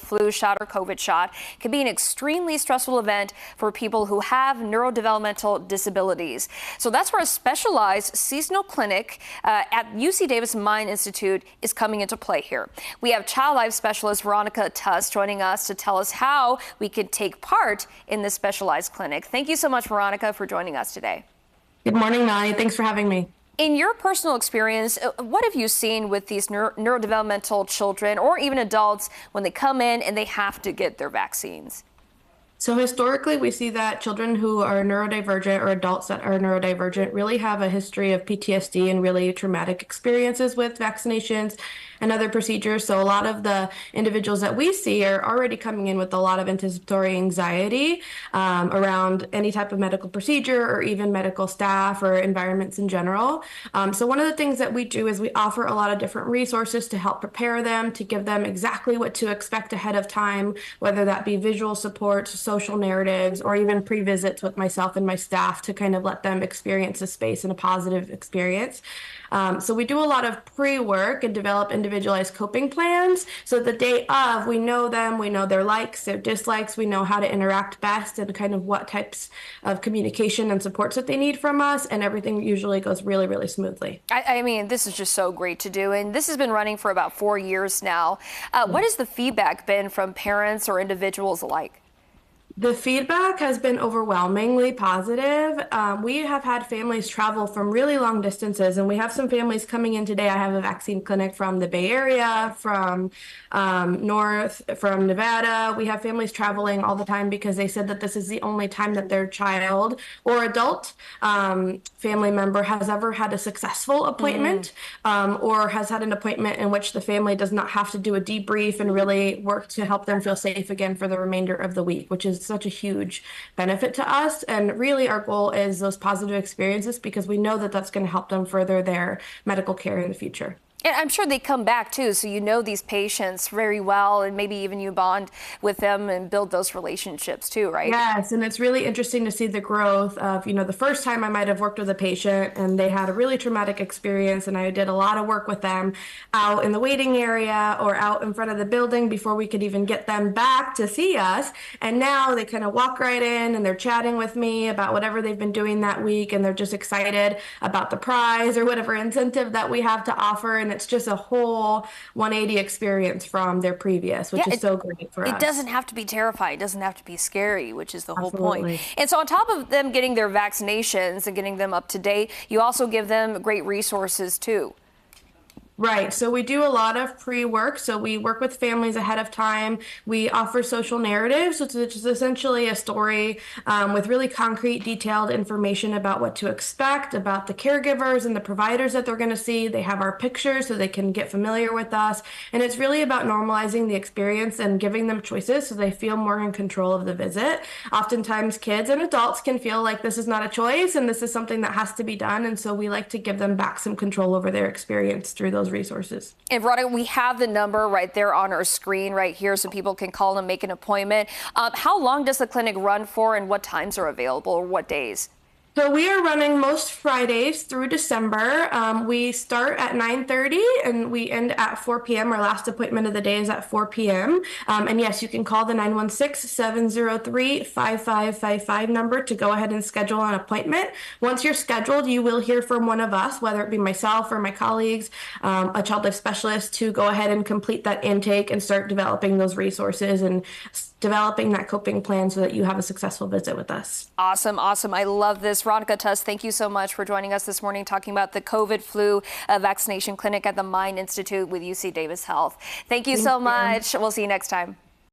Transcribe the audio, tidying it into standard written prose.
flu shot or COVID shot can be an extremely stressful event for people who have neurodevelopmental disabilities. So that's where a specialized seasonal clinic at UC Davis Mind Institute is coming into play here. We have child life specialist Veronica Tuss joining us to tell us how we can take part in this specialized clinic. Thank you so much, Veronica, for joining us today. Good morning, Nani. Thanks for having me. In your personal experience, what have you seen with these neurodevelopmental children or even adults when they come in and they have to get their vaccines? So historically, we see that children who are neurodivergent or adults that are neurodivergent really have a history of PTSD and really traumatic experiences with vaccinations and other procedures. So a lot of the individuals that we see are already coming in with a lot of anticipatory anxiety around any type of medical procedure or even medical staff or environments in general. So one of the things that we do is we offer a lot of different resources to help prepare them, to give them exactly what to expect ahead of time, whether that be visual support, social narratives, or even pre-visits with myself and my staff to kind of let them experience the space in a positive experience. So we do a lot of pre-work and develop individualized coping plans. So the day of, we know them, we know their likes, their dislikes, we know how to interact best and kind of what types of communication and supports that they need from us, and everything usually goes really, really smoothly. I mean, this is just so great to do, and this has been running for about 4 years now. What has the feedback been from parents or individuals alike? The feedback has been overwhelmingly positive. We have had families travel from really long distances, and we have some families coming in today. I have a vaccine clinic from the Bay Area, from from Nevada. We have families traveling all the time because they said that this is the only time that their child or adult family member has ever had a successful appointment or has had an appointment in which the family does not have to do a debrief and really work to help them feel safe again for the remainder of the week, which is such a huge benefit to us. And really our goal is those positive experiences because we know that that's going to help them further their medical care in the future. And I'm sure they come back too, so you know these patients very well, and maybe even you bond with them and build those relationships too, right? Yes, and it's really interesting to see the growth of, the first time I might have worked with a patient and they had a really traumatic experience, and I did a lot of work with them out in the waiting area or out in front of the building before we could even get them back to see us. And now they kind of walk right in and they're chatting with me about whatever they've been doing that week, and they're just excited about the prize or whatever incentive that we have to offer. And it's just a whole 180 experience from their previous, which is so great for us. It doesn't have to be terrifying. It doesn't have to be scary, which is the whole Absolutely. point. And so on top of them getting their vaccinations and getting them up to date, you also give them great resources too. Right. So we do a lot of pre-work. So we work with families ahead of time. We offer social narratives, which is essentially a story with really concrete, detailed information about what to expect, about the caregivers and the providers that they're going to see. They have our pictures so they can get familiar with us. And it's really about normalizing the experience and giving them choices so they feel more in control of the visit. Oftentimes, kids and adults can feel like this is not a choice and this is something that has to be done. And so we like to give them back some control over their experience through those resources. And Veronica, we have the number right there on our screen right here so people can call and make an appointment. How long does the clinic run for, and what times are available, or what days? So we are running most Fridays through December. We start at 9:30 and we end at 4 p.m. Our last appointment of the day is at 4 p.m. And yes, you can call the 916-703-5555 number to go ahead and schedule an appointment. Once you're scheduled, you will hear from one of us, whether it be myself or my colleagues, a child life specialist, to go ahead and complete that intake and start developing those resources and developing that coping plan so that you have a successful visit with us. Awesome. Awesome. I love this. Veronica Tuss, thank you so much for joining us this morning talking about the COVID flu vaccination clinic at the Mind Institute with UC Davis Health. Thank you so much. We'll see you next time.